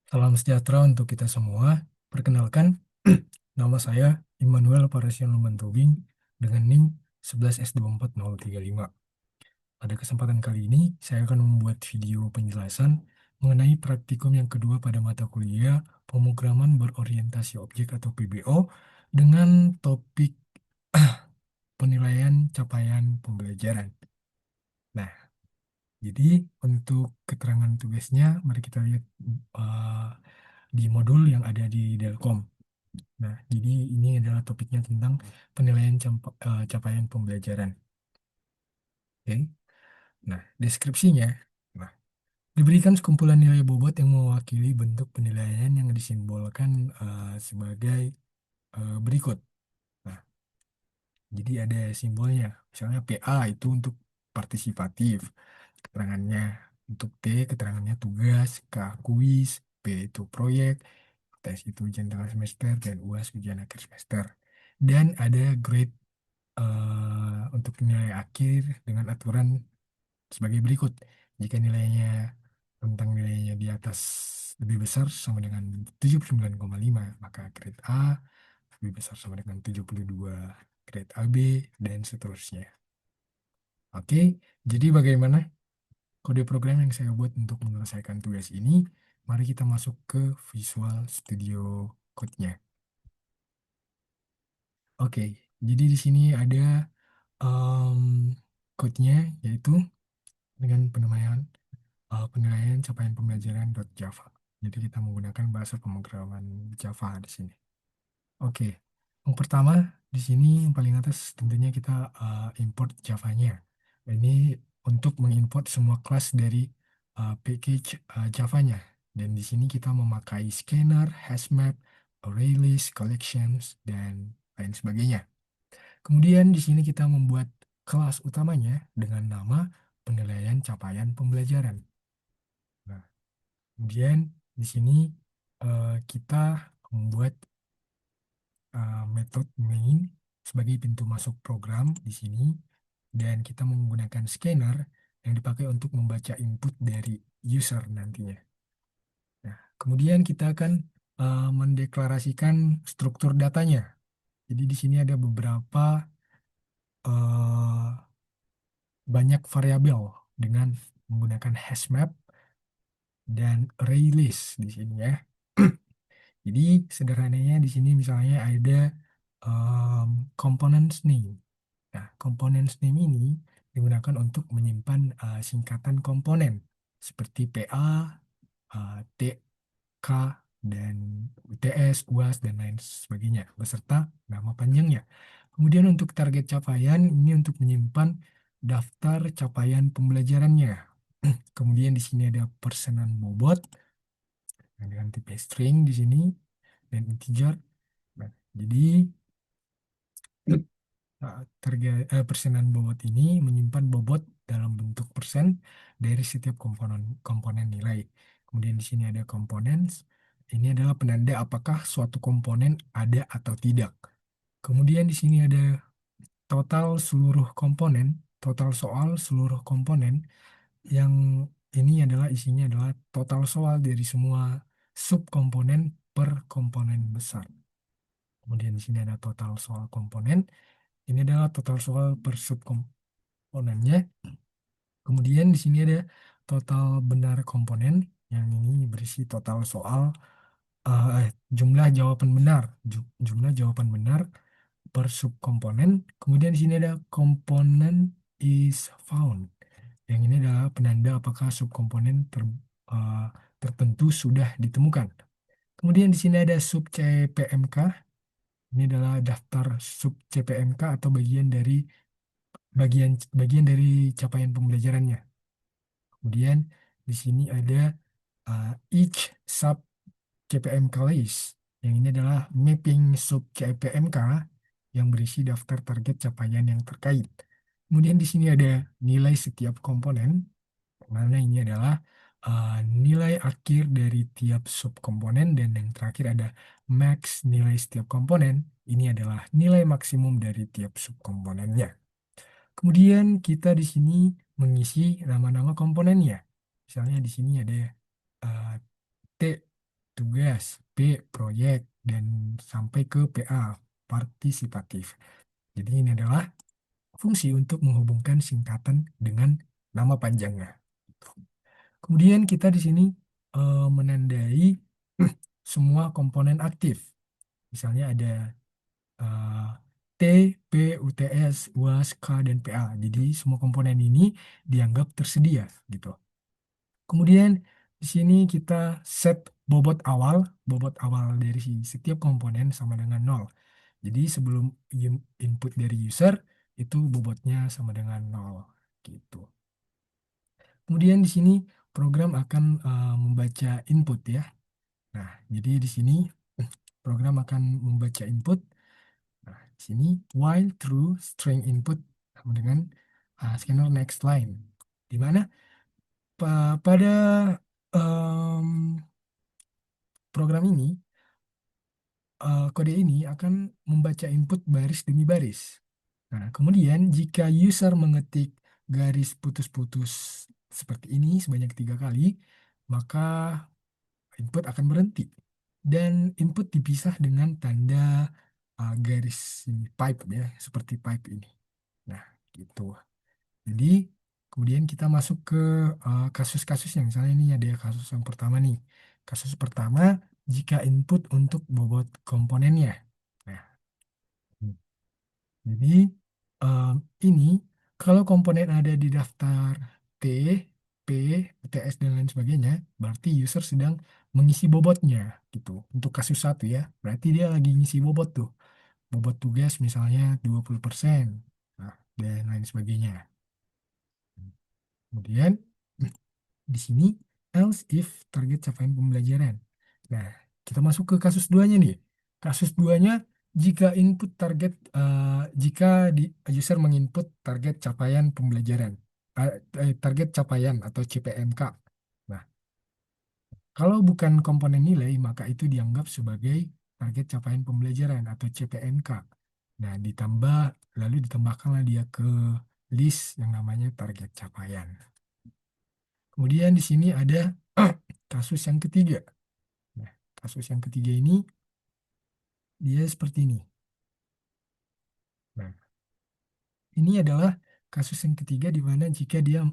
Salam sejahtera untuk kita semua. Perkenalkan, nama saya Immanuel Parasian Lumantubing dengan NIM 11S24035. Pada kesempatan kali ini, saya akan membuat video penjelasan mengenai praktikum yang kedua pada mata kuliah Pemrograman Berorientasi Objek atau PBO dengan topik penilaian capaian pembelajaran. Nah, jadi untuk keterangan tugasnya, mari kita lihat eh, di modul yang ada di Delkom. Nah, jadi ini adalah topiknya tentang penilaian capaian pembelajaran. Oke. Nah, deskripsinya. Nah, diberikan sekumpulan nilai bobot yang mewakili bentuk penilaian yang disimbolkan sebagai berikut. Nah, jadi ada simbolnya. Misalnya PA itu untuk partisipatif keterangannya. Untuk T keterangannya tugas, K kuis, P itu proyek, tes itu ujian tengah semester, dan UAS ujian akhir semester. Dan ada grade untuk nilai akhir dengan aturan sebagai berikut. Jika nilainya tentang nilainya di atas lebih besar sama dengan 79,5, maka grade A lebih besar sama dengan 72 grade AB, dan seterusnya. Oke, jadi bagaimana kode program yang saya buat untuk menyelesaikan tugas ini? Mari kita masuk ke Visual Studio Code-nya. Oke, jadi di sini ada em, code-nya, yaitu dengan penilaian capaian pembelajaran .java. Jadi kita menggunakan bahasa pemrograman Java di sini. Oke, yang pertama di sini yang paling atas tentunya kita import Java-nya. Ini untuk mengimport semua kelas dari package Java-nya. Dan di sini kita memakai scanner, hashmap, arraylist, collections, dan lain sebagainya. Kemudian di sini kita membuat kelas utamanya dengan nama penilaian capaian pembelajaran. Nah, kemudian di sini kita membuat metode main sebagai pintu masuk program di sini, dan kita menggunakan scanner yang dipakai untuk membaca input dari user nantinya. Nah, kemudian kita akan mendeklarasikan struktur datanya. Jadi di sini ada beberapa eh, banyak variabel dengan menggunakan hashmap dan arraylist di sini ya. Jadi sederhananya di sini misalnya ada components name. Nah, components name ini digunakan untuk menyimpan singkatan komponen seperti PA, TK, dan UTS, UAS, dan lain sebagainya beserta nama panjangnya. Kemudian untuk target capaian ini untuk menyimpan daftar capaian pembelajarannya. Kemudian di sini ada persenan bobot dengan tipe string di sini dan integer. Nah, jadi persenan bobot ini menyimpan bobot dalam bentuk persen dari setiap komponen komponen nilai. Kemudian di sini ada components. Ini adalah penanda apakah suatu komponen ada atau tidak. Kemudian di sini ada total seluruh komponen, total soal seluruh komponen, yang ini adalah isinya adalah total soal dari semua subkomponen per komponen besar. Kemudian di sini ada total soal komponen. Ini adalah total soal per subkomponennya. Kemudian di sini ada total benar komponen, yang ini berisi total soal jumlah jawaban benar, jumlah jawaban benar per subkomponen. Kemudian di sini ada komponen is found. Yang ini adalah penanda apakah subkomponen eh, tertentu sudah ditemukan. Kemudian di sini ada sub CPMK. Ini adalah daftar sub CPMK atau bagian bagian dari capaian pembelajarannya. Kemudian di sini ada each sub CPMK list. Yang ini adalah mapping sub CPMK yang berisi daftar target capaian yang terkait. Kemudian di sini ada nilai setiap komponen, mana ini adalah nilai akhir dari tiap subkomponen, dan yang terakhir ada max nilai setiap komponen. Ini adalah nilai maksimum dari tiap subkomponennya. Kemudian kita di sini mengisi nama-nama komponennya. Misalnya di sini ada eh, T. tugas, P, proyek, dan sampai ke PA, partisipatif. Jadi ini adalah fungsi untuk menghubungkan singkatan dengan nama panjangnya. Kemudian kita di sini menandai semua komponen aktif. Misalnya ada eh, T, P, UTS, UAS, K, dan PA. Jadi semua komponen ini dianggap tersedia gitu. Kemudian di sini kita set bobot awal dari setiap komponen sama dengan 0. Jadi sebelum input dari user itu bobotnya sama dengan 0 gitu. Kemudian di sini program akan membaca input ya. Nah, jadi di sini program akan membaca input. Nah, di sini while true string input sama dengan scanner next line. Di mana pada em, program ini kode ini akan membaca input baris demi baris. Nah, kemudian jika user mengetik garis putus-putus seperti ini sebanyak 3 kali, maka input akan berhenti. Dan input dipisah dengan tanda garis ini, pipe ya, seperti pipe ini. Nah, gitu. Jadi, kemudian kita masuk ke kasus-kasusnya. Misalnya ini ada kasus yang pertama nih. Kasus pertama, jika input untuk bobot komponennya. Nah, jadi em, ini kalau komponen ada di daftar T, P, UTS dan lain sebagainya, berarti user sedang mengisi bobotnya gitu. Untuk kasus satu ya, berarti dia lagi ngisi bobot tuh. Bobot tugas misalnya 20%. Nah, dan lain sebagainya. Kemudian di sini else if target capaian pembelajaran. Nah, kita masuk ke kasus duanya nih. Kasus duanya jika input target jika user menginput target capaian pembelajaran, target capaian atau CPMK. Nah, kalau bukan komponen nilai, maka itu dianggap sebagai target capaian pembelajaran atau CPMK. Nah, lalu ditambahkanlah dia ke list yang namanya target capaian. Kemudian di sini ada kasus yang ketiga. Nah, kasus yang ketiga ini dia seperti ini. Nah, ini adalah kasus yang ketiga di mana jika dia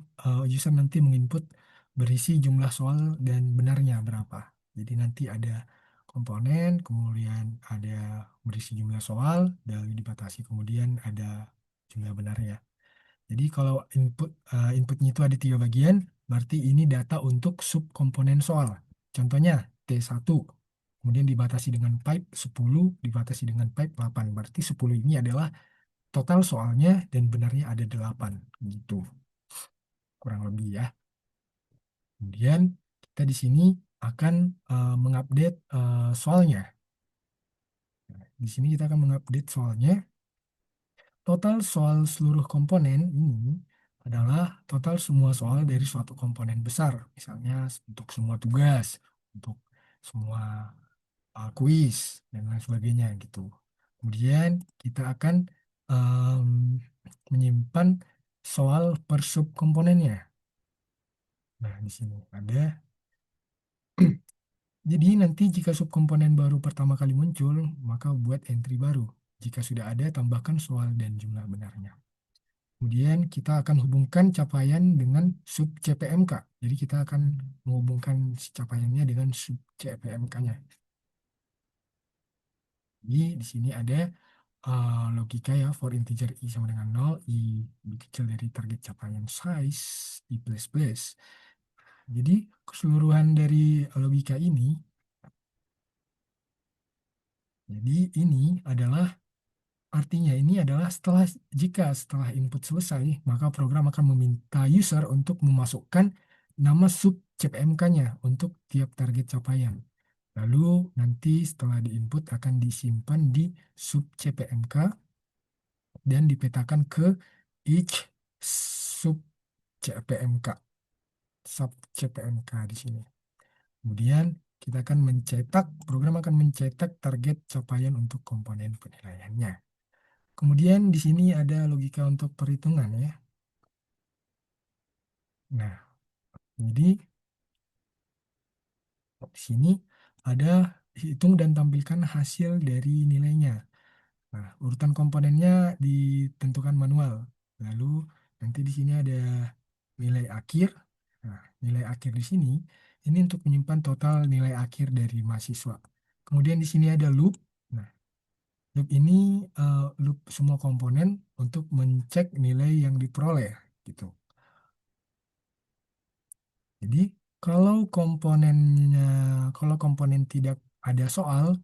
user nanti menginput berisi jumlah soal dan benarnya berapa. Jadi nanti ada komponen, kemudian ada berisi jumlah soal, dan dibatasi kemudian ada jumlah benarnya. Jadi kalau inputnya itu ada 3 bagian, berarti ini data untuk subkomponen soal. Contohnya T1, kemudian dibatasi dengan pipe 10, dibatasi dengan pipe 8. Berarti 10 ini adalah total soalnya dan benarnya ada 8. Gitu, kurang lebih ya. Kemudian kita di sini akan mengupdate soalnya. Nah, di sini kita akan mengupdate soalnya. Total soal seluruh komponen ini adalah total semua soal dari suatu komponen besar. Misalnya untuk semua tugas, untuk semua kuis, dan lain sebagainya gitu. Kemudian kita akan em, menyimpan soal per subkomponennya. Nah, di sini ada. Jadi nanti jika subkomponen baru pertama kali muncul, maka buat entry baru. Jika sudah ada, tambahkan soal dan jumlah benarnya. Kemudian kita akan hubungkan capaian dengan sub CPMK. Jadi kita akan menghubungkan si capaiannya dengan sub CPMK-nya. Jadi di sini ada logika ya for integer i sama dengan 0, i lebih kecil dari target capaian size i plus plus. Jadi keseluruhan dari logika ini, jadi ini adalah artinya ini adalah setelah input selesai, maka program akan meminta user untuk memasukkan nama sub CPMK-nya untuk tiap target capaian. Lalu nanti setelah diinput akan disimpan di sub CPMK dan dipetakan ke each sub CPMK, sub CPMK di sini. Kemudian program akan mencetak target capaian untuk komponen penilaiannya. Kemudian di sini ada logika untuk perhitungan ya. Nah, jadi di sini ada hitung dan tampilkan hasil dari nilainya. Nah, urutan komponennya ditentukan manual. Lalu nanti di sini ada nilai akhir. Nah, nilai akhir di sini ini untuk menyimpan total nilai akhir dari mahasiswa. Kemudian di sini ada loop. Nah, loop ini loop semua komponen untuk mencek nilai yang diperoleh gitu. Jadi kalau komponen tidak ada soal,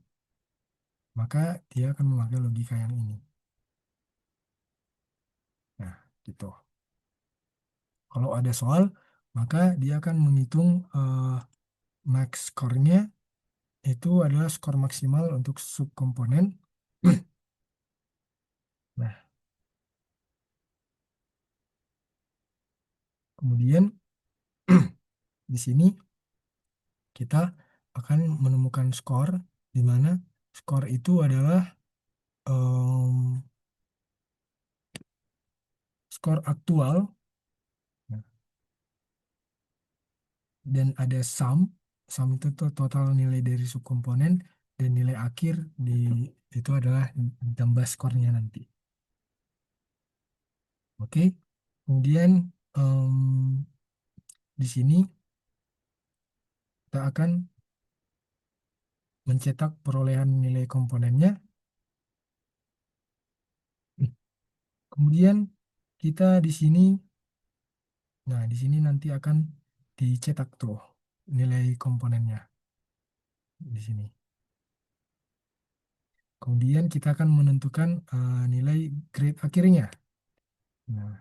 maka dia akan memakai logika yang ini. Nah, gitu. Kalau ada soal, maka dia akan menghitung max score-nya itu adalah skor maksimal untuk subkomponen. Nah, kemudian di sini kita akan menemukan skor di mana skor itu adalah em, skor aktual. Nah, dan ada sum. Sum itu tuh total nilai dari subkomponen dan nilai akhir itu adalah tambah skornya nanti. Oke. Kemudian di sini kita akan mencetak perolehan nilai komponennya. Kemudian kita di sini, nah di sini nanti akan dicetak tuh nilai komponennya di sini. Kemudian kita akan menentukan nilai grade akhirnya. Nah,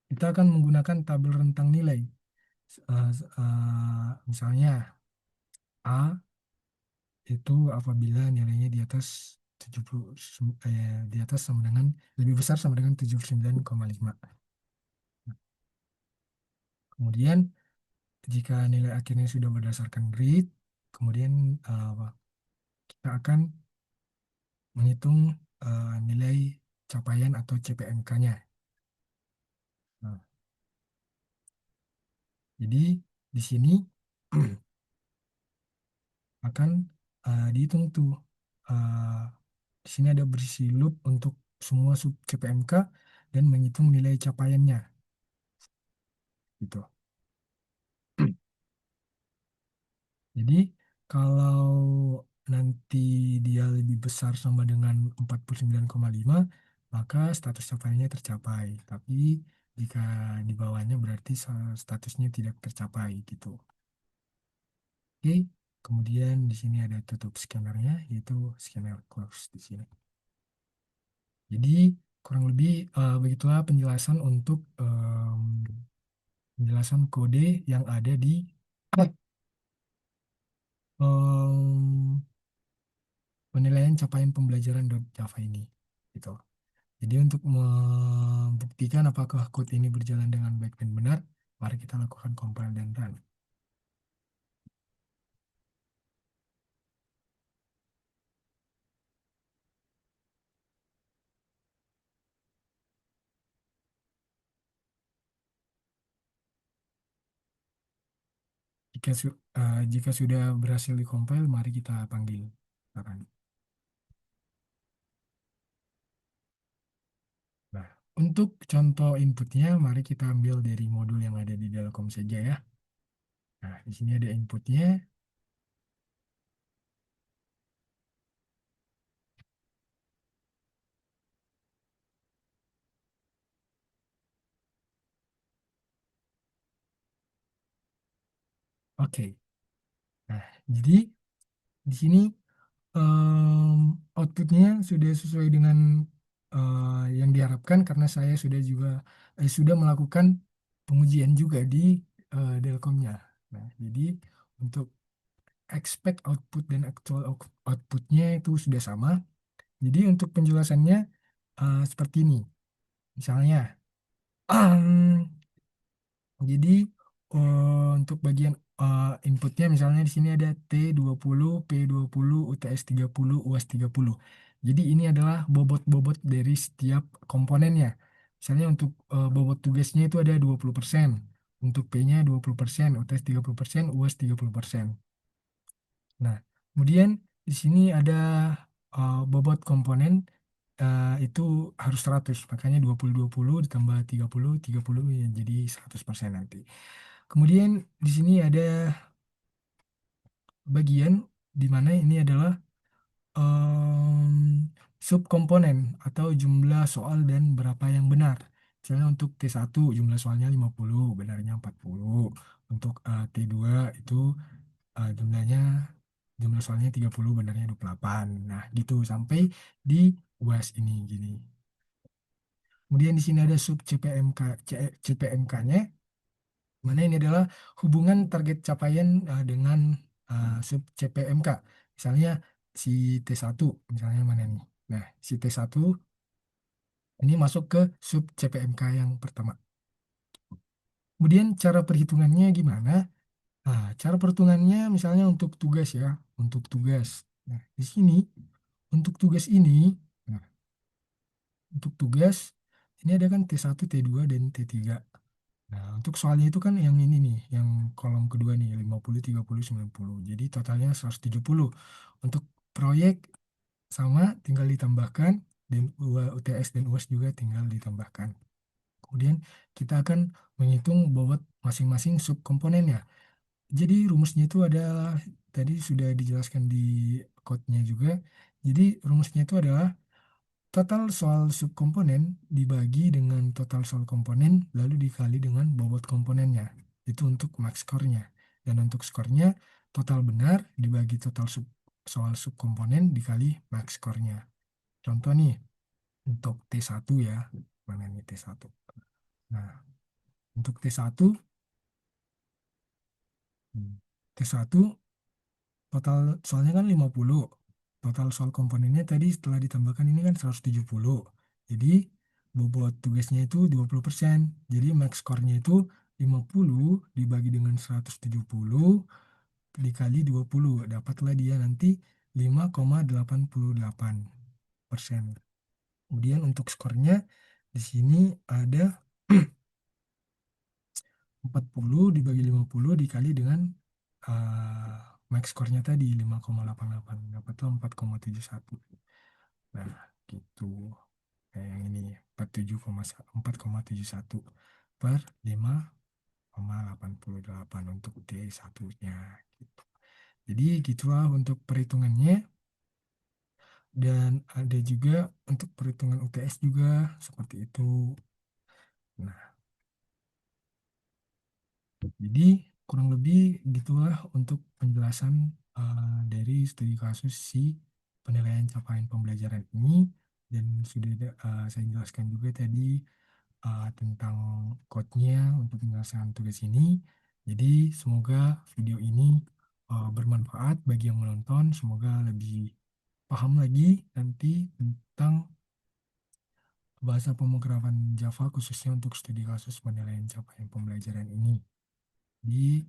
kita akan menggunakan tabel rentang nilai. Misalnya A itu apabila nilainya di atas 70 di atas sama dengan lebih besar sama dengan 79,5. Kemudian jika nilai akhirnya sudah berdasarkan grade, kemudian kita akan menghitung nilai capaian atau CPMK-nya. Nah, jadi di sini akan dihitung tuh. eh, di sini ada berisi loop untuk semua sub CPMK dan menghitung nilai capaiannya. Gitu. Jadi kalau nanti dia lebih besar sama dengan 49,5, maka status capaiannya tercapai. Tapi jika di bawahnya berarti statusnya tidak tercapai gitu. Oke, kemudian di sini ada tutup scannernya, yaitu scanner close di sini. Jadi kurang lebih begitulah penjelasan untuk penjelasan kode yang ada di em, penilaian capaian pembelajaran Java ini. Gitu. Jadi untuk membuktikan apakah code ini berjalan dengan baik dan benar, mari kita lakukan compile dan run. Jika sudah berhasil di-compile, mari kita panggil run. Nah, untuk contoh inputnya, mari kita ambil dari modul yang ada di Delcom saja ya. Nah, di sini ada inputnya. Oke. Nah, jadi di sini outputnya sudah sesuai dengan yang diharapkan karena saya sudah melakukan pengujian juga di Delcomnya. Nah, jadi untuk expect output dan actual outputnya itu sudah sama. Jadi untuk penjelasannya seperti ini. Misalnya, jadi untuk bagian inputnya misalnya di sini ada T20, P20, UTS 30, UAS 30. Jadi ini adalah bobot-bobot dari setiap komponennya. Misalnya untuk bobot tugasnya itu ada 20%, untuk P-nya 20%, UTS 30%, UAS 30%. Nah, kemudian di sini ada bobot komponen itu harus 100, makanya 20 20 ditambah 30 30 ya jadi 100% nanti. Kemudian di sini ada bagian di mana ini adalah subkomponen atau jumlah soal dan berapa yang benar. Misalnya untuk T1 jumlah soalnya 50, benarnya 40. Untuk T2 itu jumlah soalnya 30, benarnya 28. Nah, gitu sampai di UAS ini gini. Kemudian di sini ada sub CPMK, CPMK-nya, mana ini adalah hubungan target capaian dengan sub CPMK. Misalnya si T1, misalnya mana nih? Nah, si T1 ini masuk ke sub CPMK yang pertama. Kemudian cara perhitungannya gimana? Nah, cara perhitungannya misalnya untuk tugas ya, untuk tugas. Nah, di sini untuk tugas ini, nah, untuk tugas ini ada kan T1, T2 dan T3. Nah, untuk soalnya itu kan yang ini nih, yang kolom kedua nih, 50, 30, 90. Jadi totalnya 170. Untuk proyek sama tinggal ditambahkan, dan UTS dan UAS juga tinggal ditambahkan. Kemudian kita akan menghitung bobot masing-masing subkomponennya. Jadi rumusnya itu adalah, tadi sudah dijelaskan di code-nya juga. Jadi rumusnya itu adalah total soal subkomponen dibagi dengan total soal komponen, lalu dikali dengan bobot komponennya. Itu untuk max score-nya. Dan untuk skornya, total benar dibagi total soal subkomponen dikali max score-nya. Contoh nih, untuk T1 ya. Mana nih T1? Nah, untuk T1, T1 total soalnya kan 50. Total soal komponennya tadi setelah ditambahkan ini kan 170. Jadi bobot tugasnya itu 20%. Jadi max score-nya itu 50 dibagi dengan 170 dikali 20. Dapatlah dia nanti 5,88%. Kemudian untuk skornya di sini ada 40 dibagi 50 dikali dengan max score-nya tadi 5,88. Dapatlah 4,71. Nah, gitu. Kayak yang ini 4,71 per 5,88 untuk D1-nya. Gitu. Jadi gitulah untuk perhitungannya. Dan ada juga untuk perhitungan UTS juga seperti itu. Nah, jadi kurang lebih gitulah untuk penjelasan dari studi kasus si penilaian capaian pembelajaran ini. Dan sudah saya jelaskan juga tadi tentang code-nya untuk penyelesaian tugas ini. Jadi semoga video ini bermanfaat bagi yang menonton. Semoga lebih paham lagi nanti tentang bahasa pemrograman Java khususnya untuk studi kasus penilaian capaian pembelajaran ini. Jadi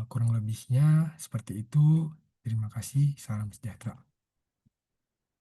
kurang lebihnya seperti itu. Terima kasih. Salam sejahtera.